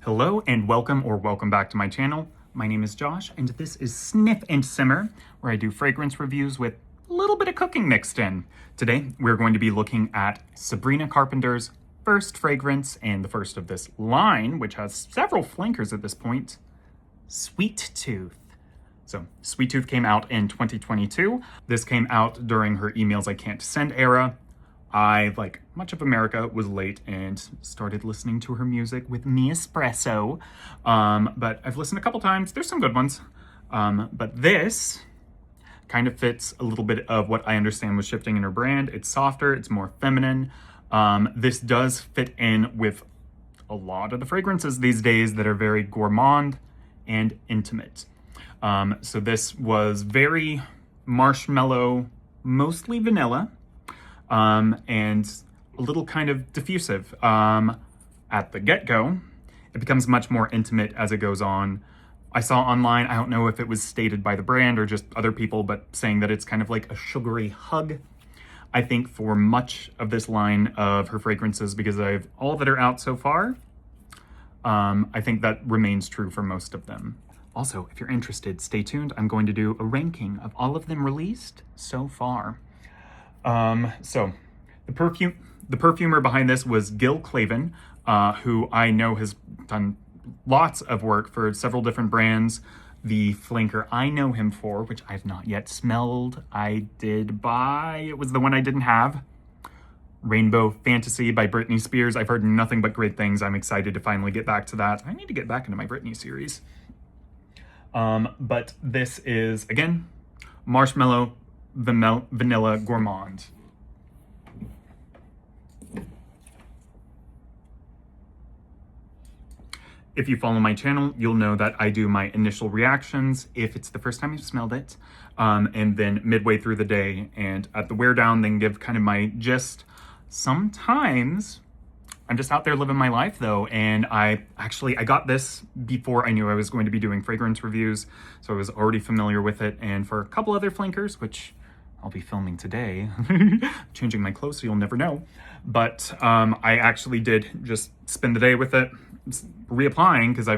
Hello and welcome back to my channel. My name is Josh and this is Sniff and Simmer, where I do fragrance reviews with a little bit of cooking mixed in. Today we're going to be looking at Sabrina Carpenter's first fragrance and the first of this line, which has several flankers at this point, Sweet Tooth. So Sweet Tooth came out in 2022. This came out during her Emails I Can't Send era. I, like much of America, was late and started listening to her music with Me Espresso. But I've listened a couple times. There's some good ones. But this kind of fits a little bit of what I understand was shifting in her brand. It's softer, it's more feminine. This does fit in with a lot of the fragrances these days that are very gourmand and intimate. So this was very marshmallow, mostly vanilla. And a little kind of diffusive at the get-go. It becomes much more intimate as it goes on. I saw online, I don't know if it was stated by the brand or just other people, but saying that it's kind of like a sugary hug. I think for much of this line of her fragrances, because I've all that are out so far, I think that remains true for most of them. Also, if you're interested, stay tuned. I'm going to do a ranking of all of them released so far. So the perfumer behind this was Gil Clavin, who I know has done lots of work for several different brands. The flanker I know him for, which I've not yet smelled, I did buy, it was the one I didn't have, Rainbow Fantasy by Britney Spears. I've heard nothing but great things. I'm excited to finally get back to that. I need to get back into my Britney series. But this is, again, marshmallow, vanilla gourmand. If you follow my channel, you'll know that I do my initial reactions if it's the first time you've smelled it, and then midway through the day and at the wear down, then give kind of my gist. Sometimes I'm just out there living my life though, and I got this before I knew I was going to be doing fragrance reviews, so I was already familiar with it. And for a couple other flankers, which I'll be filming today, changing my clothes so you'll never know. But I actually did just spend the day with it, reapplying, because I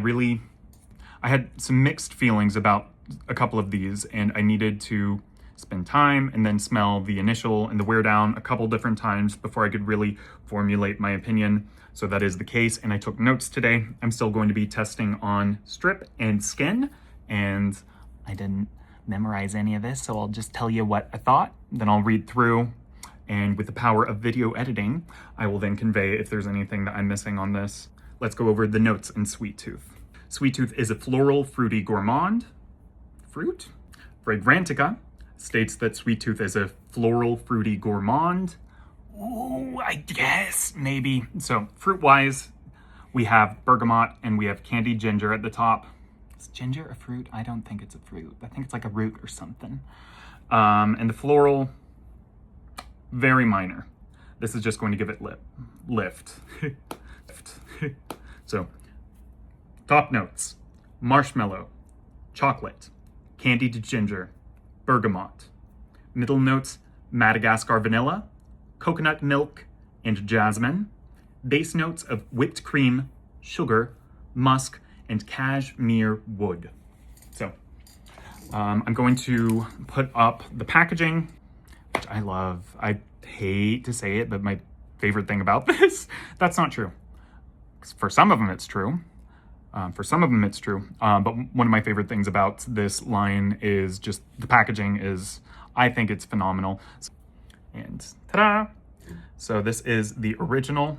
had some mixed feelings about a couple of these, and I needed to spend time and then smell the initial and the wear down a couple different times before I could really formulate my opinion. So that is the case, and I took notes today. I'm still going to be testing on strip and skin, and I didn't memorize any of this, so I'll just tell you what I thought, then I'll read through, and with the power of video editing, I will then convey if there's anything that I'm missing on this. Let's go over the notes in Sweet Tooth. Sweet Tooth is a floral, fruity gourmand. Fruit? Fragrantica states that Sweet Tooth is a floral, fruity gourmand. Ooh, I guess, maybe. So fruit-wise, we have bergamot and we have candied ginger at the top. Is ginger a fruit? I don't think it's a fruit. I think it's like a root or something. And the floral, very minor. This is just going to give it lift. So, top notes: marshmallow, chocolate, candied ginger, bergamot. Middle notes: Madagascar vanilla, coconut milk, and jasmine. Base notes of whipped cream, sugar, musk, and cashmere wood. So I'm going to put up the packaging, which I love. I hate to say it, but my favorite thing about this, that's not true. For some of them it's true. But one of my favorite things about this line is just the packaging is, I think it's phenomenal. And ta-da! So this is the original.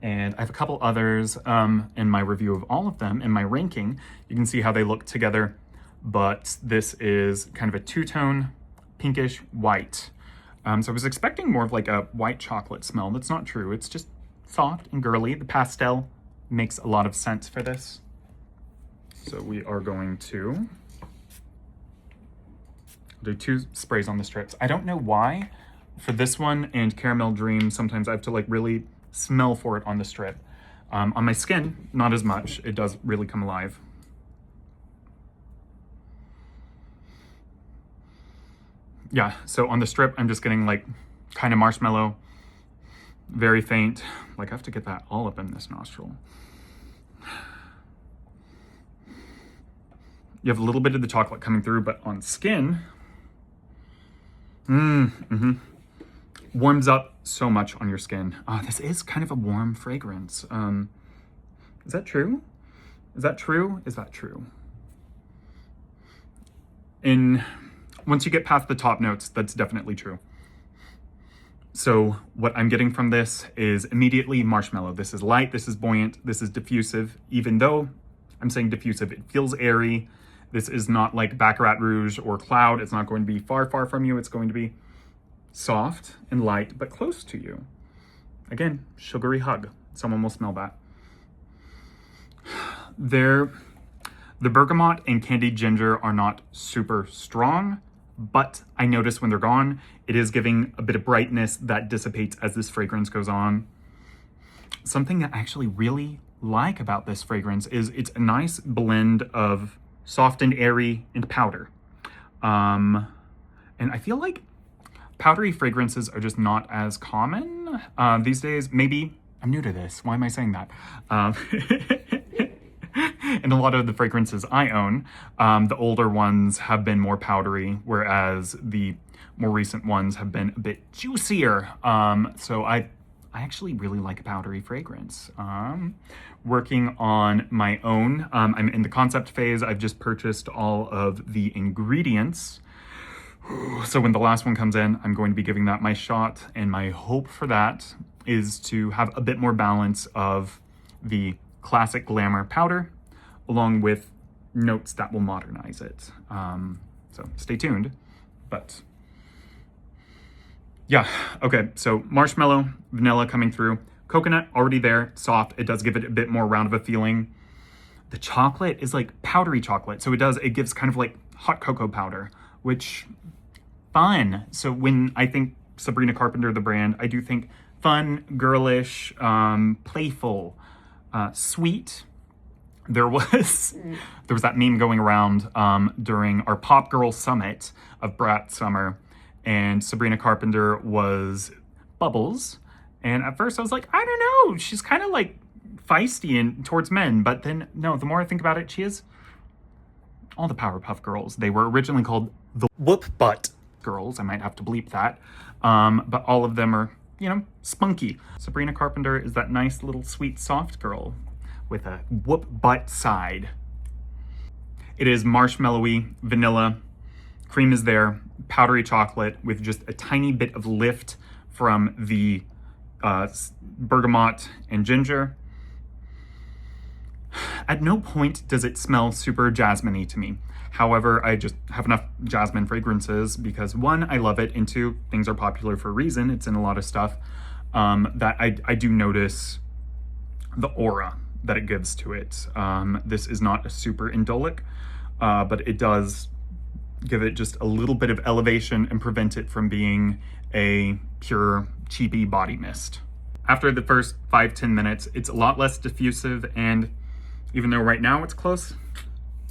And I have a couple others in my review of all of them. In my ranking, you can see how they look together, but this is kind of a two-tone pinkish white. So I was expecting more of like a white chocolate smell. That's not true. It's just soft and girly. The pastel makes a lot of sense for this. So we are going to do 2 sprays on the strips. I don't know why. For this one and Caramel Dream, sometimes I have to like really smell for it on the strip. On my skin, not as much. It does really come alive. Yeah, so on the strip, I'm just getting like kind of marshmallow, very faint. Like I have to get that all up in this nostril. You have a little bit of the chocolate coming through, but on skin, warms up so much on your skin. This is kind of a warm fragrance. Is that true? Is that true? Is that true? Once you get past the top notes, that's definitely true. So what I'm getting from this is immediately marshmallow. This is light, this is buoyant, this is diffusive. Even though I'm saying diffusive, it feels airy. This is not like Baccarat Rouge or Cloud. It's not going to be far, far from you. It's going to be soft and light, but close to you. Again, sugary hug. Someone will smell that. The bergamot and candied ginger are not super strong, but I notice when they're gone, it is giving a bit of brightness that dissipates as this fragrance goes on. Something that I actually really like about this fragrance is it's a nice blend of soft and airy and powder. And I feel like powdery fragrances are just not as common these days. Maybe I'm new to this. Why am I saying that? And a lot of the fragrances I own, the older ones have been more powdery, whereas the more recent ones have been a bit juicier. So I actually really like a powdery fragrance. Working on my own, I'm in the concept phase. I've just purchased all of the ingredients. So when the last one comes in, I'm going to be giving that my shot. And my hope for that is to have a bit more balance of the classic glamour powder, along with notes that will modernize it. So stay tuned, but yeah. Okay, so marshmallow, vanilla coming through, coconut already there, soft. It does give it a bit more round of a feeling. The chocolate is like powdery chocolate. So it gives kind of like hot cocoa powder, which fun. So when I think Sabrina Carpenter, the brand, I do think fun, girlish, playful, sweet. There was that meme going around during our Pop Girl Summit of Brat Summer, and Sabrina Carpenter was Bubbles. And at first I was like, I don't know, she's kind of like feisty and towards men. But then, no, the more I think about it, she is all the Powerpuff Girls. They were originally called the Whoop Butt Girls. I might have to bleep that. But all of them are, spunky. Sabrina Carpenter is that nice little sweet soft girl with a whoop butt side. It is marshmallowy, vanilla, cream is there, powdery chocolate with just a tiny bit of lift from the bergamot and ginger. At no point does it smell super jasmine-y to me. However, I just have enough jasmine fragrances because one, I love it, and two, things are popular for a reason. It's in a lot of stuff that I do notice the aura that it gives to it. This is not a super indolic, but it does give it just a little bit of elevation and prevent it from being a pure cheapy body mist. After the first 5-10 minutes, it's a lot less diffusive, and even though right now it's close,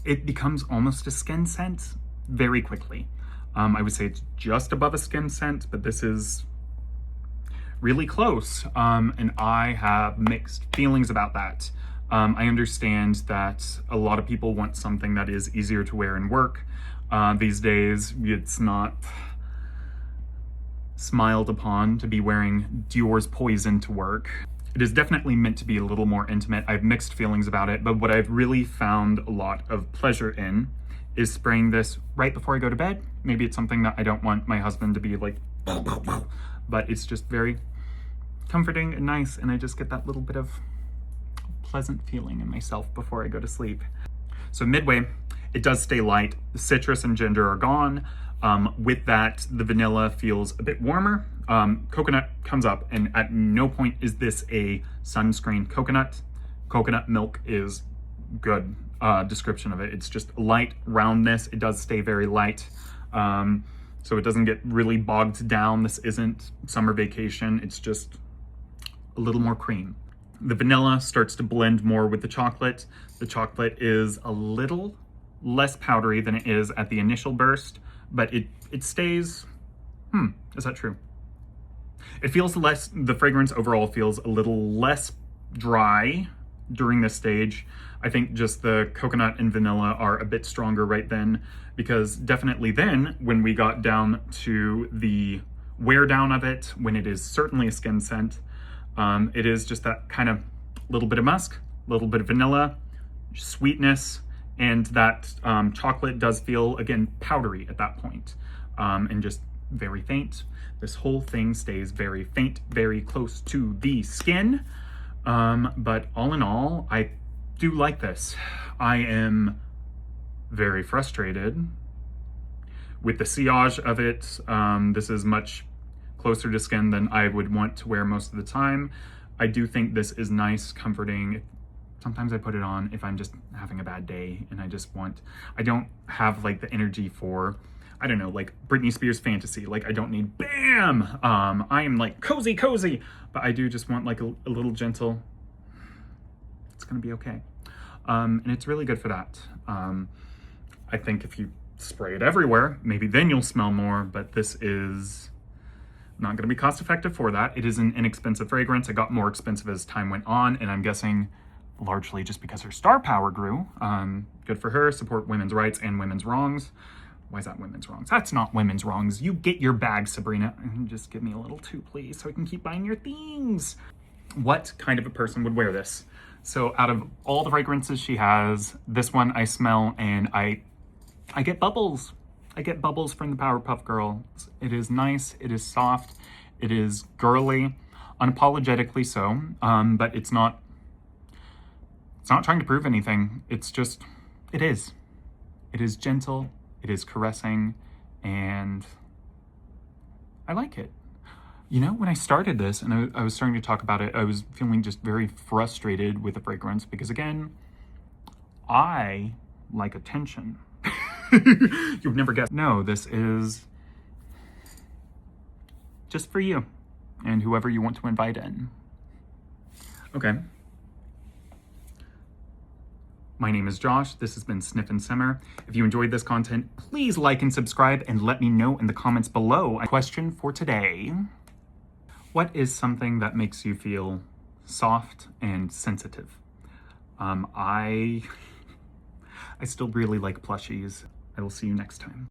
it becomes almost a skin scent very quickly. I would say it's just above a skin scent, but this is really close, and I have mixed feelings about that. I understand that a lot of people want something that is easier to wear and work. These days, it's not smiled upon to be wearing Dior's Poison to work. It is definitely meant to be a little more intimate. I have mixed feelings about it, but what I've really found a lot of pleasure in is spraying this right before I go to bed. Maybe it's something that I don't want my husband to be like, but it's just very comforting and nice, and I just get that little bit of pleasant feeling in myself before I go to sleep. So midway, it does stay light. The citrus and ginger are gone. With that, the vanilla feels a bit warmer. Coconut comes up, and at no point is this a sunscreen coconut. Coconut milk is good description of it. It's just light roundness. It does stay very light. So it doesn't get really bogged down. This isn't summer vacation. It's just a little more cream. The vanilla starts to blend more with the chocolate. The chocolate is a little less powdery than it is at the initial burst, but it stays, is that true? It feels less, the fragrance overall feels a little less dry during this stage. I think just the coconut and vanilla are a bit stronger right then, because definitely then when we got down to the wear down of it, when it is certainly a skin scent, it is just that kind of little bit of musk, little bit of vanilla, sweetness, and that chocolate does feel, again, powdery at that point, and just very faint. This whole thing stays very faint, very close to the skin. But all in all, I do like this. I am very frustrated with the sillage of it. This is much closer to skin than I would want to wear most of the time. I do think this is nice, comforting. Sometimes I put it on if I'm just having a bad day and I don't have like the energy for, I don't know, like Britney Spears fantasy. Like I don't need bam. I am like cozy, but I do just want like a little gentle, it's gonna be okay. And it's really good for that. I think if you spray it everywhere, maybe then you'll smell more, but this is not gonna be cost effective for that. It is an inexpensive fragrance. It got more expensive as time went on, and I'm guessing largely just because her star power grew. Good for her, support women's rights and women's wrongs. Why is that women's wrongs? That's not women's wrongs. You get your bag, Sabrina. Just give me a little too, please, so I can keep buying your things. What kind of a person would wear this? So out of all the fragrances she has, this one I smell and I get bubbles. I get bubbles from the Powerpuff Girls. It is nice, it is soft, it is girly, unapologetically so, but it's not trying to prove anything. It's just, it is. It is gentle, it is caressing, and I like it. You know, when I started this and I was starting to talk about it, I was feeling just very frustrated with the fragrance because, again, I like attention. You would never guess. No, this is just for you and whoever you want to invite in. Okay. My name is Josh. This has been Sniff and Simmer. If you enjoyed this content, please like and subscribe and let me know in the comments below. A question for today: what is something that makes you feel soft and sensitive? I still really like plushies. I will see you next time.